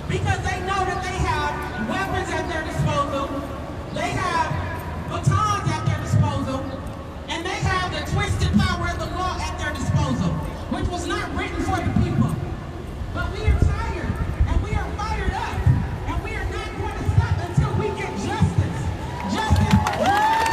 because they know that they have weapons at their disposal, they have batons at their disposal, and they have the twisted power of the law at their disposal, which was not written for the people. But we are tired, and we are fired up, and we are not going to stop until we get justice. Justice for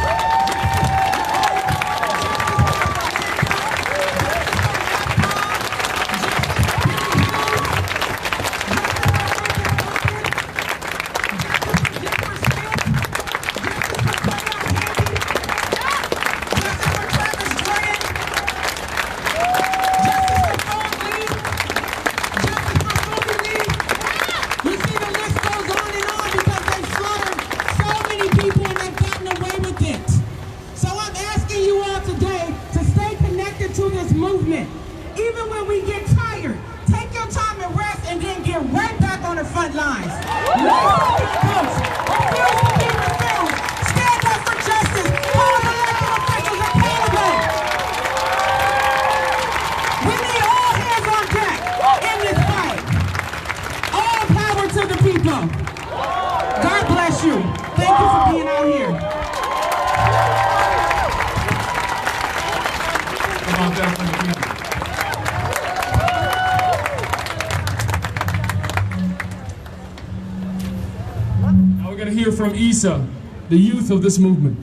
movement. Even when we get tired, take your time and rest and then get right back on the front lines. Refuse to be refused. Stand up for justice. Hold elected officials accountable. We need all hands on deck in this fight. All power to the people. God bless you. Thank you for being out here. Now we're going to hear from Issa, the youth of this movement.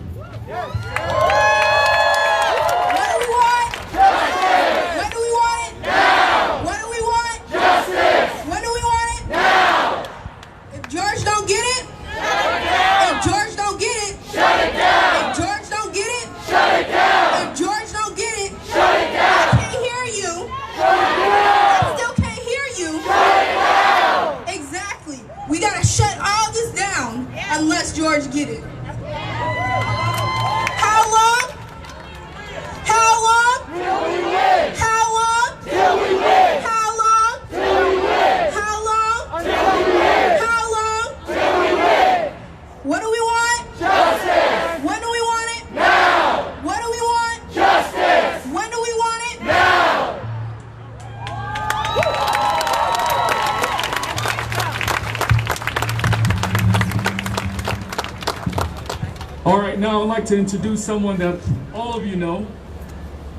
Unless George get it. How long? How long? Till we win. How long? Till we win. How long? Till we win. How long? Till we win. How long? Till we win. What do we want? Justice. When do we want it? Now. What do we want? Justice. When do we want it? Now. All right, now I'd like to introduce someone that all of you know.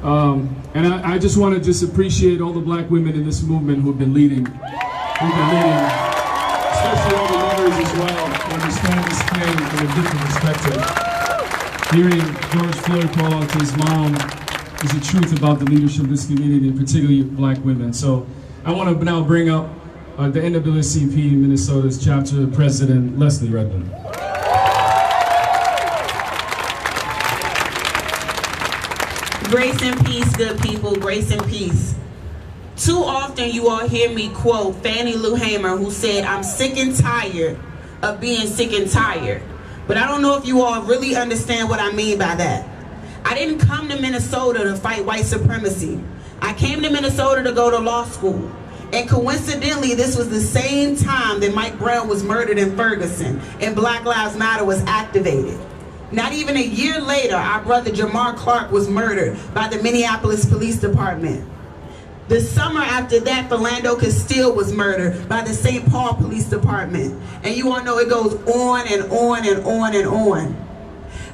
And I just want to just appreciate all the black women in this movement who've been leading. Especially all the mothers as well, who understand this pain from a different perspective. Hearing George Floyd call out to his mom is the truth about the leadership of this community, and particularly black women. So I want to now bring up the NAACP Minnesota's chapter president, Leslie Redmond. Grace and peace, good people, grace and peace. Too often you all hear me quote Fannie Lou Hamer, who said, "I'm sick and tired of being sick and tired." But I don't know if you all really understand what I mean by that. I didn't come to Minnesota to fight white supremacy. I came to Minnesota to go to law school. And coincidentally, this was the same time that Mike Brown was murdered in Ferguson and Black Lives Matter was activated. Not even a year later, our brother Jamar Clark was murdered by the Minneapolis Police Department. The summer after that, Philando Castile was murdered by the St. Paul Police Department. And you all know it goes on and on and on and on.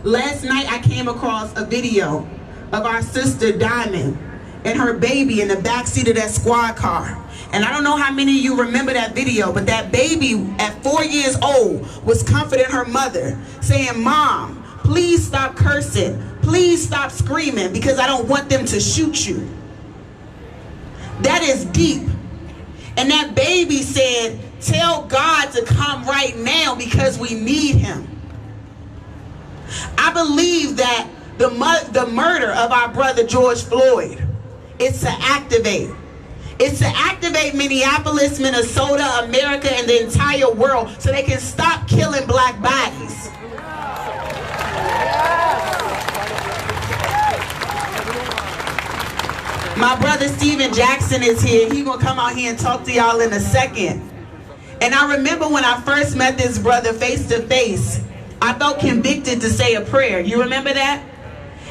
Last night, I came across a video of our sister Diamond and her baby in the backseat of that squad car. And I don't know how many of you remember that video, but that baby at 4 years old was comforting her mother, saying, "Mom, please stop cursing. Please stop screaming because I don't want them to shoot you." That is deep. And that baby said, "Tell God to come right now because we need him." I believe that the murder of our brother George Floyd is to activate. It's to activate Minneapolis, Minnesota, America, and the entire world so they can stop killing black bodies. My brother Steven Jackson is here. He's gonna come out here and talk to y'all in a second. And I remember when I first met this brother face to face, I felt convicted to say a prayer. You remember that?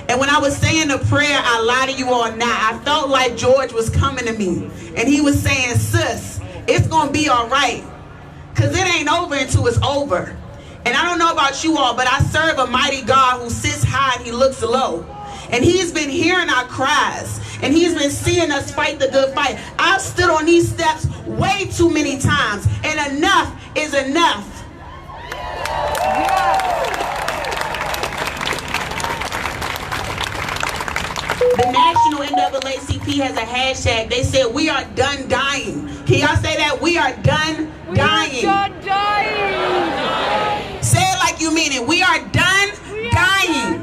And when I was saying the prayer, I lie to you all now, I felt like George was coming to me. And he was saying, "Sis, it's gonna be all right. Because it ain't over until it's over. And I don't know about you all, but I serve a mighty God who sits high and he looks low. And he's been hearing our cries. And he's been seeing us fight the good fight. I've stood on these steps way too many times. And enough is enough. The National NAACP has a hashtag. They said, we are done dying. Can y'all say that? We are done dying. Say it like you mean it. We are done dying.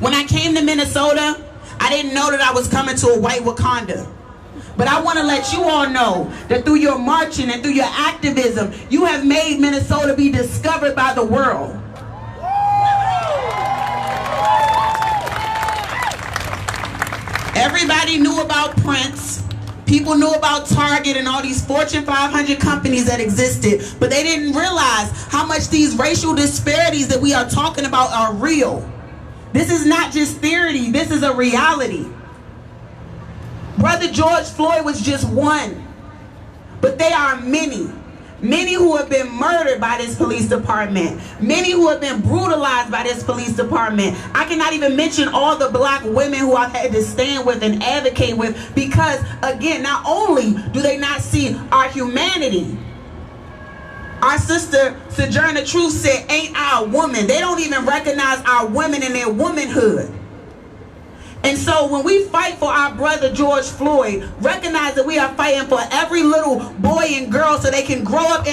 When I came to Minnesota, I didn't know that I was coming to a white Wakanda. But I want to let you all know that through your marching and through your activism, you have made Minnesota be discovered by the world. Everybody knew about Prince. People knew about Target and all these Fortune 500 companies that existed, but they didn't realize how much these racial disparities that we are talking about are real. This is not just theory, this is a reality. Brother George Floyd was just one, but there are many. Many who have been murdered by this police department. Many who have been brutalized by this police department. I cannot even mention all the black women who I've had to stand with and advocate with because, again, not only do they not see our humanity, our sister Sojourner Truth said, ain't our woman. They don't even recognize our women and their womanhood. And so when we fight for our brother George Floyd, recognize that we are fighting for every little boy and girl so they can grow up in a